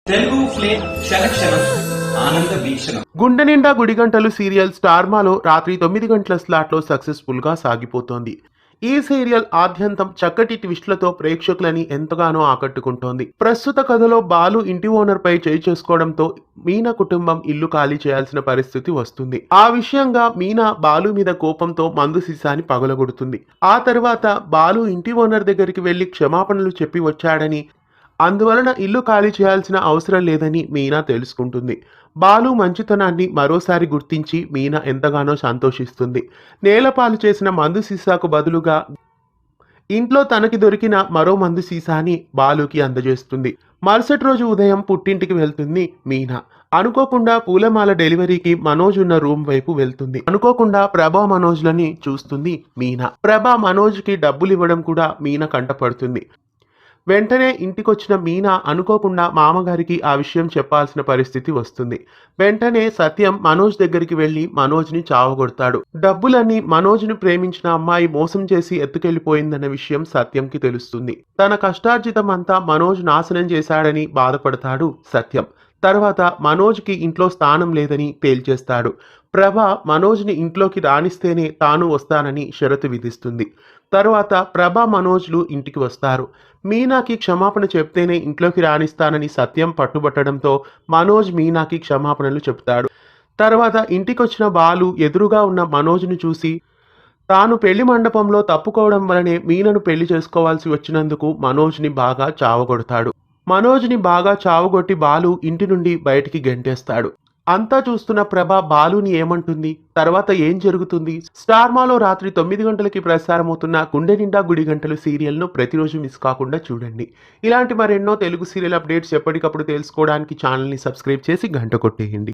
Telugu flame క్షణక్షణం ఆనంద వీక్షణం. గుండె నిండా గుడిగంటలు సీరియల్ స్టార్మాలో రాత్రి 9 గంటల స్లాట్లో సక్సెస్ఫుల్ గా సాగిపోతోంది. ఈ సీరియల్ ఆద్యంతం చక్కటి ట్విస్టులతో ప్రేక్షకులని ఎంతగానో ఆకట్టుకుంటోంది. ప్రస్తుత కథలో బాలు ఇంటి ఓనర్ పై చేయి చేసుకోవడంతో మీనా కుటుంబం ఇల్లు ఖాళీ చేయాల్సిన పరిస్థితి వస్తుంది. ఆ విషయంగా మీనా బాలు మీద కోపంతో మందు సీసాని పగలగొడుతుంది. ఆ తర్వాత బాలు ఇంటి ఓనర్ దగ్గరికి వెళ్లి క్షమాపణలు చెప్పి వచ్చాడని, అందువలన ఇల్లు ఖాళీ చేయాల్సిన అవసరం లేదని మీనా తెలుసుకుంటుంది. బాలు మంచితనాన్ని మరోసారి గుర్తించి మీనా ఎంతగానో సంతోషిస్తుంది. నేలపాలు చేసిన మందు సీసాకు బదులుగా ఇంట్లో తనకి దొరికిన మరో మందు సీసాని బాలుకి అందజేస్తుంది. మరుసటి రోజు ఉదయం పుట్టింటికి వెళ్తుంది మీనా. అనుకోకుండా పూలమాల డెలివరీకి మనోజ్ ఉన్న రూమ్ వైపు వెళ్తుంది. అనుకోకుండా ప్రభా మనోజ్లని చూస్తుంది మీనా. ప్రభా మనోజ్కి డబ్బులు ఇవ్వడం కూడా మీనా కంటపడుతుంది. వెంటనే ఇంటికొచ్చిన మీనా అనుకోకుండా మామగారికి ఆ విషయం చెప్పాల్సిన పరిస్థితి వస్తుంది. వెంటనే సత్యం మనోజ్ దగ్గరికి వెళ్లి మనోజ్ని చావగొడతాడు. డబ్బులన్నీ మనోజ్ని ప్రేమించిన అమ్మాయి మోసం చేసి ఎత్తుకెళ్లిపోయిందన్న విషయం సత్యంకి తెలుస్తుంది. తన కష్టార్జితం అంతా మనోజ్ నాశనం చేశాడని బాధపడతాడు సత్యం. తర్వాత మనోజ్కి ఇంట్లో స్థానం లేదని తేల్చేస్తాడు. ప్రభ మనోజ్ని ఇంట్లోకి రాణిస్తేనే తాను వస్తానని షరతు విధిస్తుంది. తర్వాత ప్రభ మనోజ్లు ఇంటికి వస్తారు. మీనాకి క్షమాపణ చెప్తేనే ఇంట్లోకి రాణిస్తానని సత్యం పట్టుబట్టడంతో మనోజ్ మీనాకి క్షమాపణలు చెప్తాడు. తర్వాత ఇంటికొచ్చిన బాలు ఎదురుగా ఉన్న మనోజ్ని చూసి తాను పెళ్లి మండపంలో తప్పుకోవడం వలనే మీనను పెళ్లి చేసుకోవాల్సి వచ్చినందుకు మనోజ్ని బాగా చావగొడతాడు. మనోజ్ని బాగా చావగొట్టి బాలు ఇంటి నుండి బయటికి గెంటేస్తాడు. అంతా చూస్తున్న ప్రభ బాలుని ఏమంటుంది, తర్వాత ఏం జరుగుతుంది? స్టార్మాలో రాత్రి 9 గంటలకి ప్రసారమవుతున్న గుండె నిండా గుడి గంటలు సీరియల్ను ప్రతిరోజు మిస్ కాకుండా చూడండి. ఇలాంటి మరెన్నో తెలుగు సీరియల్ అప్డేట్స్ ఎప్పటికప్పుడు తెలుసుకోవడానికి ఛానల్ని సబ్స్క్రైబ్ చేసి గంట కొట్టేయండి.